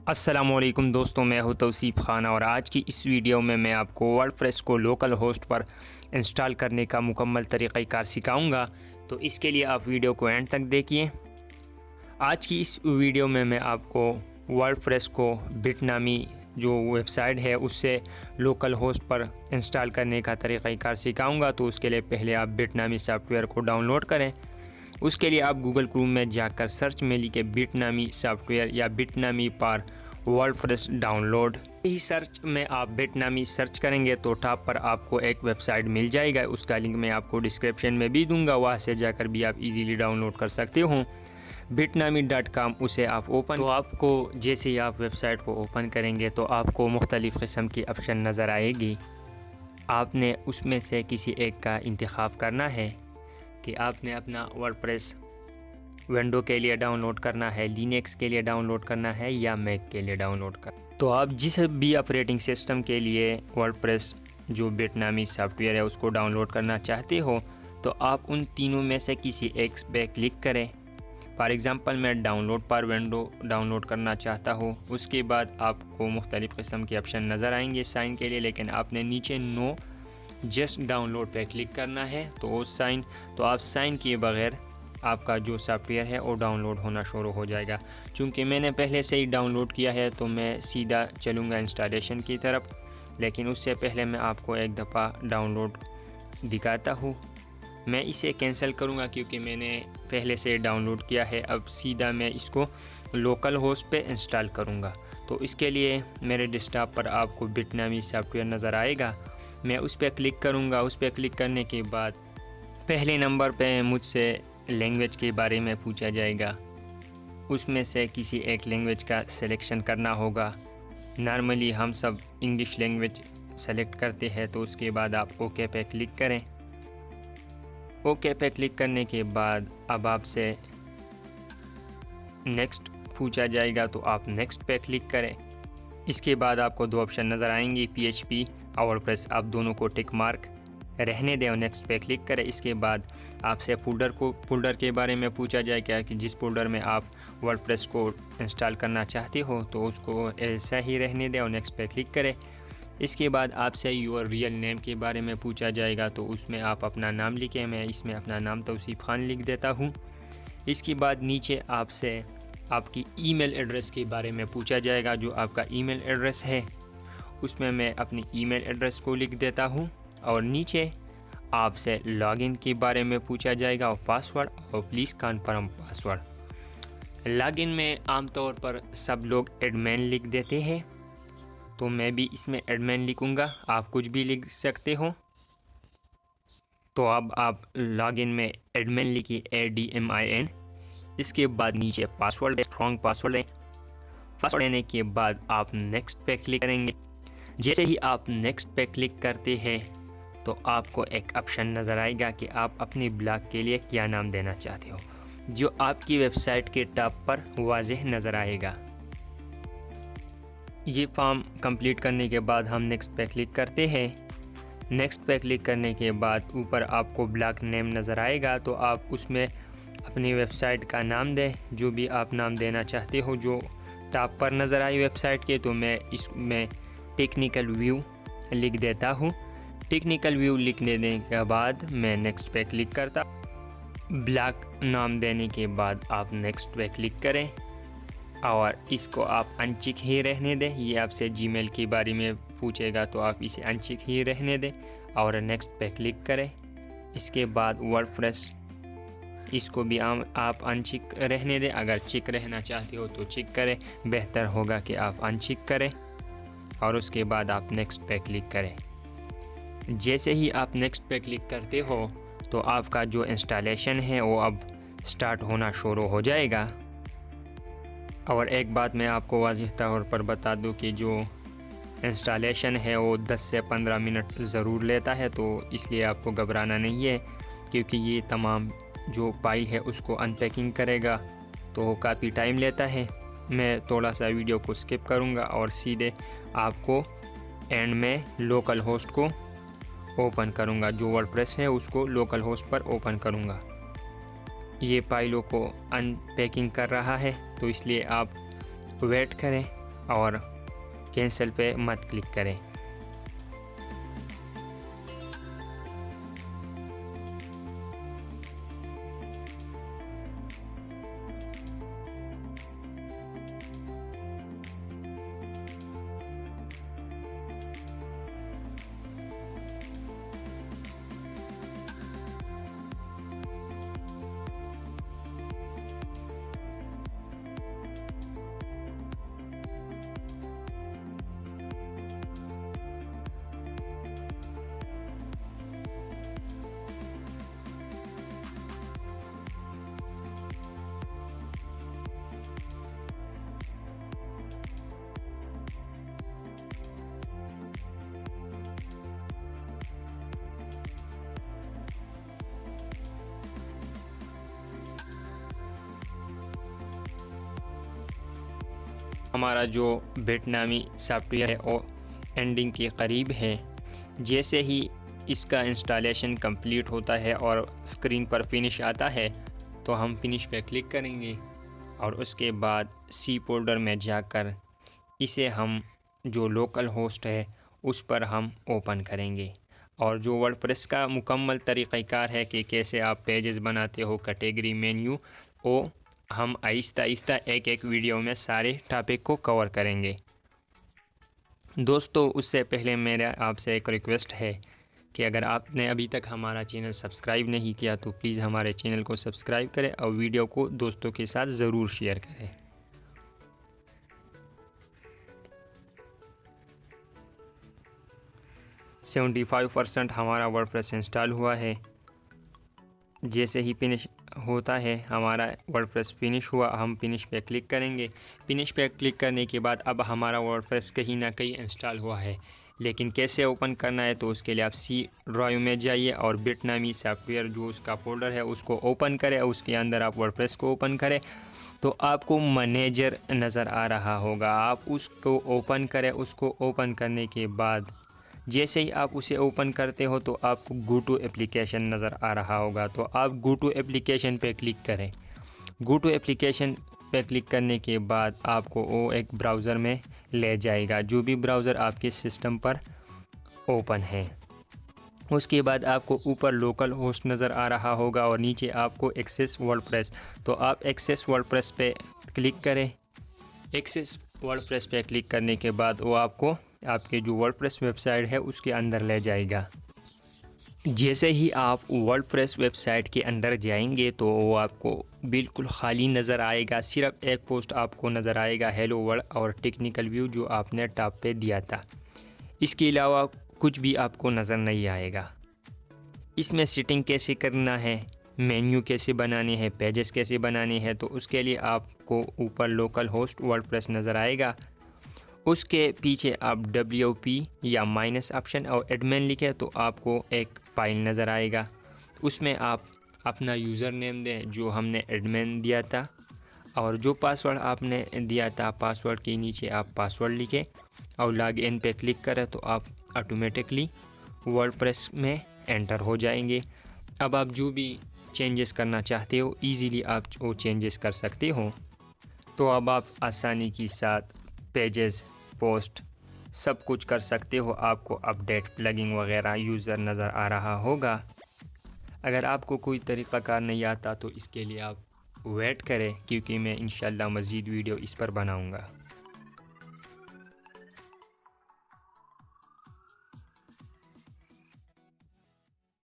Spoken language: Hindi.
अस्सलामुअलैकुम दोस्तों, मैं हूं तौसीफ़ खान और आज की इस वीडियो में मैं आपको वर्डप्रेस को लोकल होस्ट पर इंस्टॉल करने का मुकम्मल तरीक़ाकार सिखाऊंगा। तो इसके लिए आप वीडियो को एंड तक देखिए। आज की इस वीडियो में मैं आपको वर्डप्रेस को बिटनामी जो वेबसाइट है उससे लोकल होस्ट पर इंस्टॉल करने का तरीक़ाकार सिखाऊंगा। तो उसके लिए पहले आप बिटनामी सॉफ्टवेयर को डाउनलोड करें। उसके लिए आप गूगल क्रोम में जाकर सर्च में लिखे बिटनामी सॉफ्टवेयर या बिटनामी पर वर्डप्रेस डाउनलोड। यही सर्च में आप बिटनामी सर्च करेंगे तो टॉप पर आपको एक वेबसाइट मिल जाएगा। उसका लिंक मैं आपको डिस्क्रिप्शन में भी दूंगा, वहाँ से जाकर भी आप इजीली डाउनलोड कर सकते हो। bitnami.com उसे आप ओपन, तो आपको जैसे ही आप वेबसाइट को ओपन करेंगे तो आपको मुख्तलिफ़ किस्म की ऑप्शन नज़र आएगी। आपने उसमें से किसी एक का इंतखाब करना है कि आपने अपना वर्डप्रेस विंडो के लिए डाउनलोड करना है, लिनक्स के लिए डाउनलोड करना है या मैक के लिए डाउनलोड करना। तो आप जिस भी ऑपरेटिंग सिस्टम के लिए वर्डप्रेस जो बिटनामी सॉफ्टवेयर है उसको डाउनलोड करना चाहते हो तो आप उन तीनों में से किसी एक पे क्लिक करें। फॉर एग्ज़ाम्पल मैं डाउनलोड पर विंडो डाउनलोड करना चाहता हूँ। उसके बाद आपको मुख्तलिफ़ किस्म के ऑप्शन नज़र आएंगे साइन के लिए, लेकिन आपने नीचे नो जस्ट डाउनलोड पे क्लिक करना है। तो साइन, तो आप साइन किए बगैर आपका जो सॉफ्टवेयर है वो डाउनलोड होना शुरू हो जाएगा। चूँकि मैंने पहले से ही डाउनलोड किया है तो मैं सीधा चलूँगा इंस्टॉलेशन की तरफ, लेकिन उससे पहले मैं आपको एक दफ़ा डाउनलोड दिखाता हूँ। मैं इसे कैंसिल करूँगा क्योंकि मैंने पहले से डाउनलोड किया है। अब सीधा मैं इसको लोकल होस्ट पे इंस्टॉल करूँगा। तो इसके लिए मेरे डेस्कटॉप पर आपको बिटनामी सॉफ्टवेयर नज़र आएगा। मैं उस पर क्लिक करूँगा। उस पर क्लिक करने के बाद पहले नंबर पे मुझसे लैंग्वेज के बारे में पूछा जाएगा। उसमें से किसी एक लैंग्वेज का सिलेक्शन करना होगा। नॉर्मली हम सब इंग्लिश लैंग्वेज सेलेक्ट करते हैं। तो उसके बाद आप ओके पे क्लिक करें। ओके पे क्लिक करने के बाद अब आपसे नेक्स्ट पूछा जाएगा, तो आप नेक्स्ट पे क्लिक करें। इसके बाद आपको दो ऑप्शन नज़र आएंगे, PHP और वर्डप्रेस। आप दोनों को टिक मार्क रहने दें और नेक्स्ट पे क्लिक करें। इसके बाद आपसे फोल्डर के बारे में पूछा जाएगा कि जिस फोल्डर में आप वर्डप्रेस को इंस्टॉल करना चाहते हो तो उसको ऐसा ही रहने दें और नेक्स्ट पे क्लिक करें। इसके बाद आपसे योर रियल नेम के बारे में पूछा जाएगा, तो उसमें आप अपना नाम लिखें। मैं इसमें अपना नाम तौसीफ़ खान लिख देता हूँ। इसके बाद नीचे आपसे आपकी ईमेल एड्रेस के बारे में पूछा जाएगा। जो आपका ईमेल एड्रेस है उसमें मैं अपनी ईमेल एड्रेस को लिख देता हूँ। और नीचे आपसे लॉगिन के बारे में पूछा जाएगा और पासवर्ड, और प्लीज़ कन्फर्म पासवर्ड। लॉगिन में आमतौर पर सब लोग एडमिन लिख देते हैं, तो मैं भी इसमें एडमिन लिखूँगा। आप कुछ भी लिख सकते हो। तो अब आप लॉगिन में एडमिन लिखिए, ADMIN। इसके बाद नीचे पासवर्ड, स्ट्रॉन्ग पासवर्ड है। पासवर्ड देने के बाद आप नेक्स्ट पे क्लिक करेंगे। जैसे ही आप नेक्स्ट पे क्लिक करते हैं तो आपको एक ऑप्शन नज़र आएगा कि आप अपनी ब्लॉग के लिए क्या नाम देना चाहते हो, जो आपकी वेबसाइट के टॉप पर वाज़ेह नज़र आएगा। ये फॉर्म कंप्लीट करने के बाद हम नेक्स्ट पे क्लिक करते हैं। नेक्स्ट पे क्लिक करने के बाद ऊपर आपको ब्लॉग नेम नज़र आएगा, तो आप उसमें अपनी वेबसाइट का नाम दें, जो भी आप नाम देना चाहते हो जो टॉप पर नज़र आई वेबसाइट के। तो मैं इसमें टेक्निकल व्यू लिख देता हूँ। टेक्निकल व्यू लिखने देने के बाद मैं नेक्स्ट पे क्लिक करता। ब्लॉग नाम देने के बाद आप नेक्स्ट पे क्लिक करें और इसको आप अनचेक ही रहने दें। ये आपसे जीमेल के बारे में पूछेगा तो आप इसे अनचेक ही रहने दें और नेक्स्ट पे क्लिक करें। इसके बाद वर्डप्रेस, इसको भी आप अनचेक रहने दें। अगर चेक रहना चाहते हो तो चेक करें, बेहतर होगा कि आप अनचेक करें। और उसके बाद आप नेक्स्ट पे क्लिक करें। जैसे ही आप नेक्स्ट पे क्लिक करते हो तो आपका जो इंस्टॉलेशन है वो अब स्टार्ट होना शुरू हो जाएगा। और एक बात मैं आपको वाज़ेह तौर पर बता दूं कि जो इंस्टॉलेशन है वो 10 से 15 मिनट ज़रूर लेता है। तो इसलिए आपको घबराना नहीं है, क्योंकि ये तमाम जो फाइल है उसको अनपैकिंग करेगा तो काफ़ी टाइम लेता है। मैं थोड़ा सा वीडियो को स्किप करूँगा और सीधे आपको एंड में लोकल होस्ट को ओपन करूँगा। जो वर्डप्रेस है उसको लोकल होस्ट पर ओपन करूँगा। ये फाइलों को अनपैकिंग कर रहा है, तो इसलिए आप वेट करें और कैंसिल पे मत क्लिक करें। हमारा जो वियतनामी सॉफ्टवेयर है वो एंडिंग के करीब है। जैसे ही इसका इंस्टॉलेशन कंप्लीट होता है और स्क्रीन पर फिनिश आता है तो हम फिनिश पे क्लिक करेंगे और उसके बाद सी फोल्डर में जाकर इसे हम जो लोकल होस्ट है उस पर हम ओपन करेंगे। और जो वर्डप्रेस का मुकम्मल तरीक़ाकार है कि कैसे आप पेजेस बनाते हो, कैटेगरी, मेन्यू, वो हम आहिस्ता आहिस्ता एक एक वीडियो में सारे टॉपिक को कवर करेंगे। दोस्तों, उससे पहले मेरा आपसे एक रिक्वेस्ट है कि अगर आपने अभी तक हमारा चैनल सब्सक्राइब नहीं किया तो प्लीज़ हमारे चैनल को सब्सक्राइब करें और वीडियो को दोस्तों के साथ ज़रूर शेयर करें। सेवेंटी 75% हमारा वर्डप्रेस इंस्टॉल हुआ है। जैसे ही फिनिश होता है हमारा वर्डप्रेस फिनिश हुआ, हम फिनिश पे क्लिक करेंगे। फिनिश पे क्लिक करने के बाद अब हमारा वर्डप्रेस कहीं ना कहीं इंस्टॉल हुआ है, लेकिन कैसे ओपन करना है तो उसके लिए आप सी ड्राइव में जाइए और वियतनामी सॉफ्टवेयर जो उसका फोल्डर है उसको ओपन करें। उसके अंदर आप वर्डप्रेस को ओपन करें तो आपको मैनेजर नज़र आ रहा होगा, आप उसको ओपन करें। उसको ओपन करने के बाद जैसे ही आप उसे ओपन करते हो तो आपको गो टू एप्लीकेशन नज़र आ रहा होगा, तो आप गो टू एप्लीकेशन पे क्लिक करें। गो टू एप्लीकेशन पे क्लिक करने के बाद आपको वो एक ब्राउज़र में ले जाएगा, जो भी ब्राउज़र आपके सिस्टम पर ओपन है। उसके बाद आपको ऊपर लोकल होस्ट नज़र आ रहा होगा और नीचे आपको एक्सेस वर्डप्रेस, तो आप एक्सेस वर्डप्रेस पे क्लिक करें। एक्सेस वर्डप्रेस पे क्लिक करने के बाद वो आपको आपके जो वर्डप्रेस वेबसाइट है उसके अंदर ले जाएगा। जैसे ही आप वर्डप्रेस वेबसाइट के अंदर जाएंगे तो वो आपको बिल्कुल खाली नज़र आएगा। सिर्फ एक पोस्ट आपको नज़र आएगा, हेलो वर्ल्ड और टेक्निकल व्यू जो आपने टॉप पे दिया था। इसके अलावा कुछ भी आपको नज़र नहीं आएगा। इसमें सेटिंग कैसे करना है, मेन्यू कैसे बनाने हैं, पेजेस कैसे बनाने हैं, तो उसके लिए आपको ऊपर लोकल होस्ट वर्डप्रेस नज़र आएगा। उसके पीछे आप WP या माइनस ऑप्शन और एडमिन लिखे तो आपको एक फ़ाइल नज़र आएगा। उसमें आप अपना यूज़र नेम दें जो हमने एडमिन दिया था, और जो पासवर्ड आपने दिया था पासवर्ड के नीचे आप पासवर्ड लिखें और लॉग इन पे क्लिक करें तो आप ऑटोमेटिकली वर्डप्रेस में एंटर हो जाएंगे। अब आप जो भी चेंजेस करना चाहते हो ईज़िली आप वो चेंजेस कर सकते हो। तो अब आप आसानी के साथ पेजेस, पोस्ट सब कुछ कर सकते हो। आपको अपडेट, प्लगिंग वगैरह यूज़र नज़र आ रहा होगा। अगर आपको कोई तरीक़ाकार नहीं आता तो इसके लिए आप वेट करें, क्योंकि मैं इंशाल्लाह मज़ीद वीडियो इस पर बनाऊंगा।